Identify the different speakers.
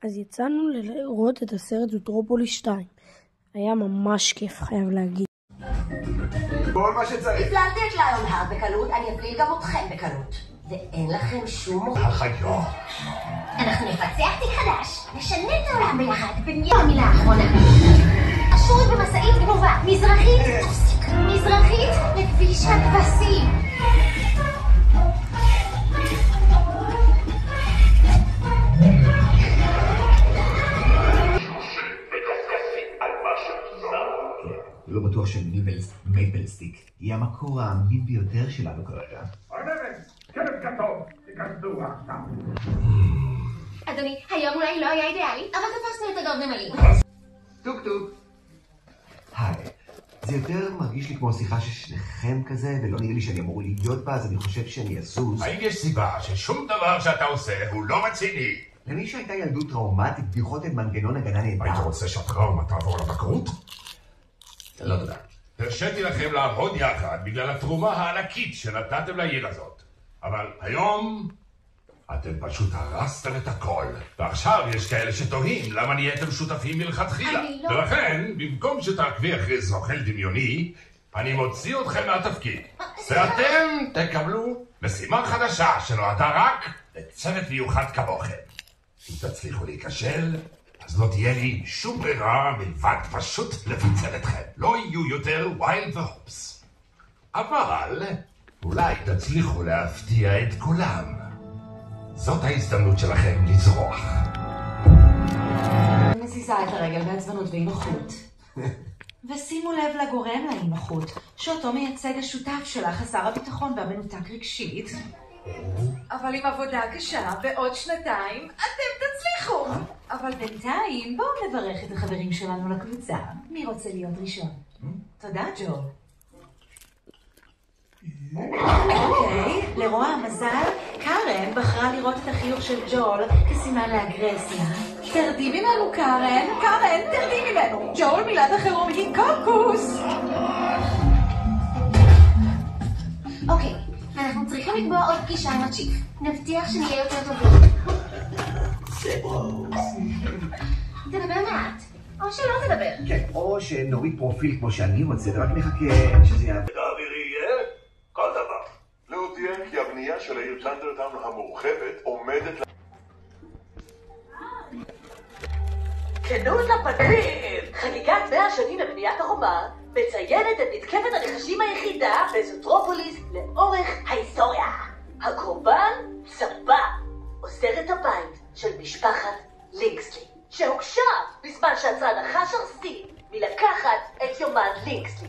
Speaker 1: אז יצאנו לראות את הסרט זוטרופוליס 2. היה ממש כיף, חייב להגיד.
Speaker 2: כל מה שצריך.
Speaker 3: הפללתי את ליונהארד בקלות, אני אפליל גם אתכם בקלות. ואין לכם שום...
Speaker 2: החיות.
Speaker 3: אנחנו נפצח תיק חדש, נשנה את העולם ביחד, בניון מילה האחרונה. אשורת במסעית גנובה, מזרחית, תפסיק, מזרחית לכביש הכבשים.
Speaker 2: לא בטוח שמייפלסטיק היא המקור האמין ביותר שלנו כרגע.
Speaker 4: כלב כתוב, תיכנסו עכשיו.
Speaker 3: אדוני, היום אולי לא היה אידיאלי, אבל תפסנו את הדוב נמלי.
Speaker 2: טוק טוק. היי, זה יותר מרגיש לי כמו שיחה של שניכם כזה, ולא נראה לי שאני אמור להיות בה, אז אני חושב שאני אזוז.
Speaker 4: האם יש סיבה ששום דבר שאתה עושה הוא לא רציני?
Speaker 2: למי שהייתה ילדות טראומטית, בדיחות הן מנגנון הגנה נהדר.
Speaker 4: היית רוצה שהטראומה תעבור לבגרות?
Speaker 2: לא תודה.
Speaker 4: הרשיתי לכם לעבוד יחד בגלל התרומה הענקית שנתתם לעיר הזאת. אבל היום אתם פשוט הרסתם את הכל. ועכשיו יש כאלה שתוהים למה נהייתם שותפים מלכתחילה.
Speaker 3: אני לא...
Speaker 4: ולכן, במקום שתעקבי אחרי זוכל דמיוני, אני מוציא אתכם מהתפקיד. ואתם תקבלו משימה חדשה שנועדה רק לצוות מיוחד כמוכם. אם תצליחו להיכשל, אז לא תהיה לי שום ברירה מלבד פשוט לפצל אתכם. לא יהיו יותר ויילד והופס. אבל אולי תצליחו להפתיע את כולם. זאת ההזדמנות שלכם לזרוח.
Speaker 5: מזיזה את הרגל בעצבנות ואי נוחות. ושימו לב לגורם לאי נוחות, שאותו מייצג השותף שלה חסר הביטחון והמנותק רגשית. אבל עם עבודה קשה בעוד 2 אתם תצליחו. אבל בינתיים בואו נברך את החברים שלנו לקבוצה. מי רוצה להיות ראשון? תודה, ג'ול. אוקיי, לרוע המזל, קארן בחרה לראות את החיוך של ג'ול כסימן לאגרסיה. תרדי ממנו, קארן, תרדי ממנו. ג'ול מילת החירום היא קוקוס.
Speaker 3: אוקיי, אנחנו צריכים לקבוע עוד פגישה עם הצ'יף. נבטיח שנהיה יותר טובים. תדבר מעט, או שלא תדבר.
Speaker 2: כן, או שנוריד פרופיל כמו שאני רוצה, ורק נחכה שזה יעבור.
Speaker 6: באווירי יהיה כל דבר. להודיע כי הבנייה של העיר טנדרטאון המורחבת עומדת
Speaker 7: כנות לפנים! חגיגת 100 שנים לבניית החומה מציינת את מתקפת הנחשים היחידה בזוטרופוליס לאורך ההיסטוריה. הקורבן צבא, עוזרת הבית של משפחת לינקסלי, שהוגשה בזמן שהצד הנחש ארסי מלקחת את יומן לינקסלי.